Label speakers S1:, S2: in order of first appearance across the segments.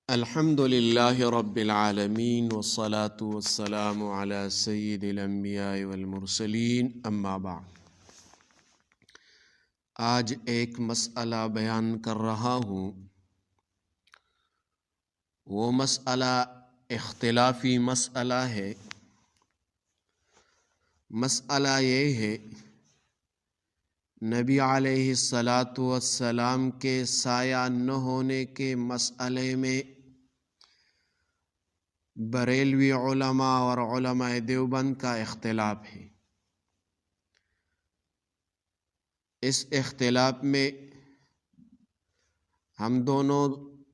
S1: الحمد للہ رب العالمین والصلاة والسلام علی سید الانبیاء والمرسلین اما بعد۔ آج ایک مسئلہ بیان کر رہا ہوں۔ وہ مسئلہ اختلافی مسئلہ ہے۔ مسئلہ یہ ہے، نبی علیہ السلام کے سایہ نہ ہونے کے مسئلے میں بریلوی علماء اور علماء دیوبند کا اختلاف ہے۔ اس اختلاف میں ہم دونوں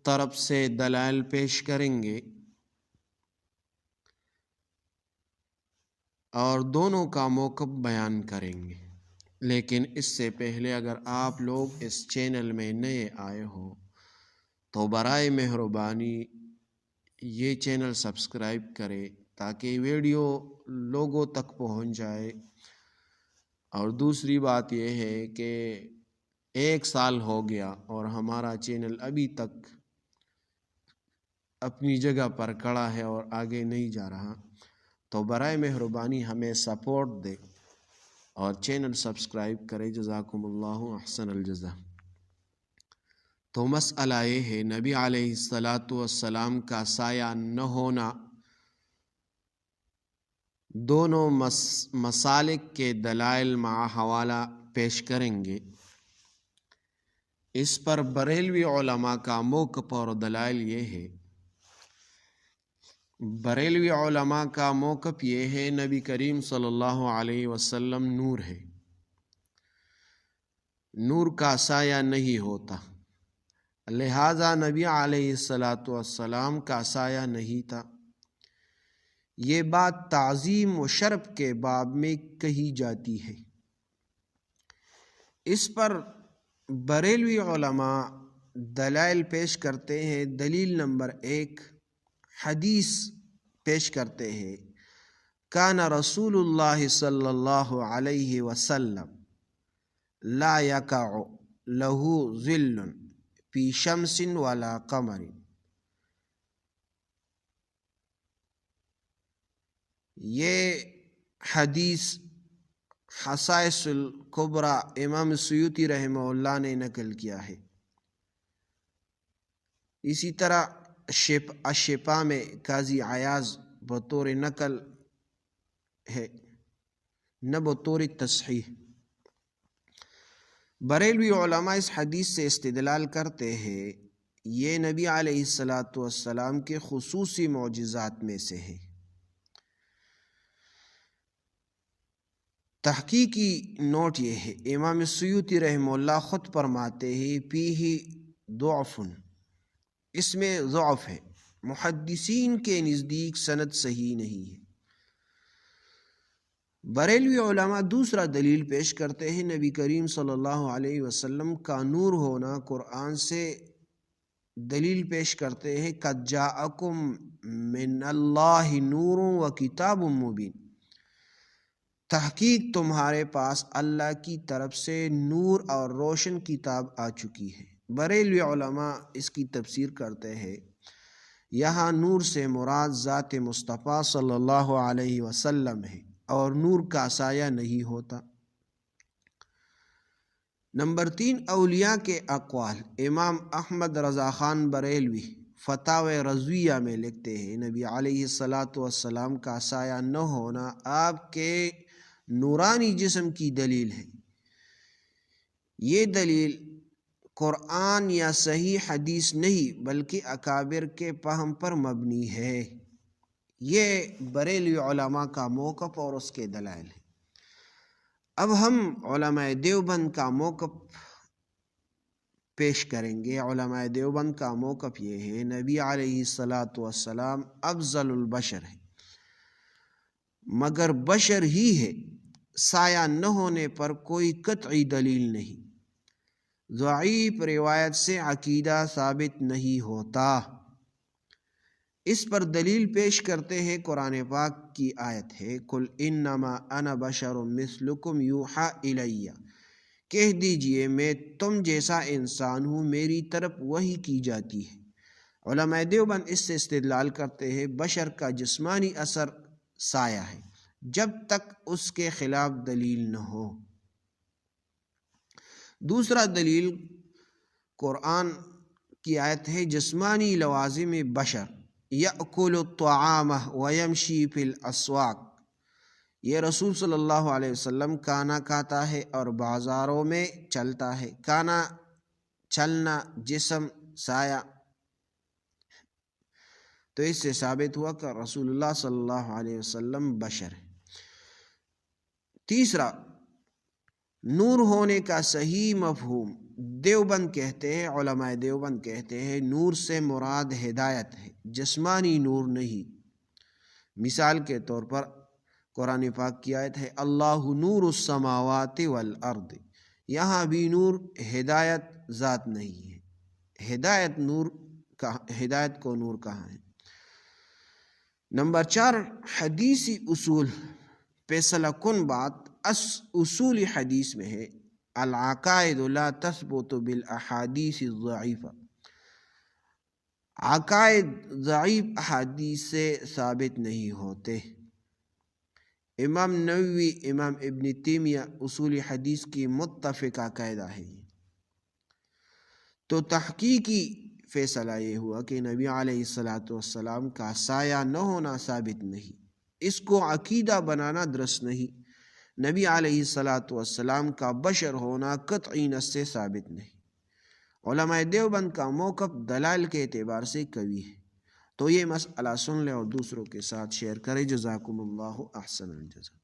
S1: طرف سے دلائل پیش کریں گے اور دونوں کا موقف بیان کریں گے۔ لیکن اس سے پہلے اگر آپ لوگ اس چینل میں نئے آئے ہو تو برائے مہربانی یہ چینل سبسکرائب کرے تاکہ ویڈیو لوگوں تک پہنچ جائے۔ اور دوسری بات یہ ہے کہ 1 سال ہو گیا اور ہمارا چینل ابھی تک اپنی جگہ پر کھڑا ہے اور آگے نہیں جا رہا، تو برائے مہربانی ہمیں سپورٹ دے اور چینل سبسکرائب کرے۔ جزاکم اللہ احسن الجزا۔ تو مسئلہ یہ ہے، نبی علیہ السلام کا سایہ نہ ہونا۔ دونوں مسالک کے دلائل مع حوالہ پیش کریں گے۔ اس پر بریلوی علماء کا موقف اور دلائل یہ ہے۔ بریلوی علماء کا موقف یہ ہے، نبی کریم صلی اللہ علیہ وسلم نور ہے، نور کا سایہ نہیں ہوتا، لہذا نبی علیہ السلام کا سایہ نہیں تھا۔ یہ بات تعظیم و شرف کے باب میں کہی جاتی ہے۔ اس پر بریلوی علماء دلائل پیش کرتے ہیں۔ دلیل نمبر 1 حدیث پیش کرتے ہیں، کان رسول اللہ صلی اللہ علیہ وسلم لا یقع لہ ظل فی شمس ولا قمر۔ یہ حدیث خصائص الکبریٰ امام سیوطی رحمہ اللہ نے نقل کیا ہے۔ اسی طرح الشفا میں قاضی عیاض بطور نقل ہے، نہ بطور تصحیح۔ بریلوی علماء اس حدیث سے استدلال کرتے ہیں، یہ نبی علیہ السلام کے خصوصی معجزات میں سے ہے۔ تحقیقی نوٹ یہ ہے، امام سیوطی رحمہ اللہ خود فرماتے ہیں، فیہ ضعف، اس میں ضعف ہے، محدثین کے نزدیک سند صحیح نہیں ہے۔ بریلوی علماء دوسرا دلیل پیش کرتے ہیں، نبی کریم صلی اللہ علیہ وسلم کا نور ہونا قرآن سے دلیل پیش کرتے ہیں، قد جاءکم من اللہ نور و کتاب مبین، تحقیق تمہارے پاس اللہ کی طرف سے نور اور روشن کتاب آ چکی ہے۔ بریلوی علماء اس کی تفسیر کرتے ہیں، یہاں نور سے مراد ذات مصطفیٰ صلی اللہ علیہ وسلم ہے اور نور کا سایہ نہیں ہوتا۔ نمبر 3 اولیاء کے اقوال۔ امام احمد رضا خان بریلوی فتاوی رضویہ میں لکھتے ہیں، نبی علیہ السلام کا سایہ نہ ہونا آپ کے نورانی جسم کی دلیل ہے۔ یہ دلیل قرآن یا صحیح حدیث نہیں بلکہ اکابر کے فہم پر مبنی ہے۔ یہ بریلوی علماء کا موقف اور اس کے دلائل ہیں۔ اب ہم علماء دیوبند کا موقف پیش کریں گے۔ علماء دیوبند کا موقف یہ ہے، نبی علیہ السلام افضل البشر ہے، مگر بشر ہی ہے، سایہ نہ ہونے پر کوئی قطعی دلیل نہیں۔ ضعیف روایت سے عقیدہ ثابت نہیں ہوتا۔ اس پر دلیل پیش کرتے ہیں، قرآن پاک کی آیت ہے، قل انما انا بشر مثلکم یوحی الی، کہہ دیجئے میں تم جیسا انسان ہوں، میری طرف وحی کی جاتی ہے۔ علماء دیوبند اس سے استدلال کرتے ہیں بشر کا جسمانی اثر سایہ ہے جب تک اس کے خلاف دلیل نہ ہو۔ دوسرا دلیل قرآن کی آیت ہے جسمانی لوازم بشر یأکل الطعام ویمشی فی الاسواق، یہ رسول صلی اللہ علیہ وسلم کھانا کھاتا ہے اور بازاروں میں چلتا ہے۔ کھانا، چلنا، جسم، سایہ، تو اس سے ثابت ہوا کہ رسول اللہ صلی اللہ علیہ وسلم بشر ہے۔ تیسرا، نور ہونے کا صحیح مفہوم دیوبند کہتے ہیں، علماء دیوبند کہتے ہیں نور سے مراد ہدایت ہے، جسمانی نور نہیں۔ مثال کے طور پر قرآن پاک کی آیت ہے اللہ نور السماوات والارض، یہاں بھی نور ہدایت ذات نہیں ہے۔ ہدایت کو نور کہاں ہے؟ نمبر 4، حدیثی اصول فیصلہ کن بات اصول حدیث میں ہے العقائد لا تثبت بالاحادیث الضعیفہ، عقائد ضعیف احادیث سے ثابت نہیں ہوتے۔ امام نووی، امام ابن تیمیہ اصول حدیث کی متفقہ قاعدہ ہے۔ تو تحقیقی فیصلہ یہ ہوا کہ نبی علیہ السلام کا سایہ نہ ہونا ثابت نہیں، اس کو عقیدہ بنانا درست نہیں۔ نبی علیہ السلام کا بشر ہونا قطعی نص سے ثابت نہیں۔ علماء دیوبند کا موقف دلائل کے اعتبار سے قوی ہے۔ تو یہ مسئلہ سن لیں اور دوسروں کے ساتھ شیئر کریں۔ جزاکم اللہ احسن الجزا۔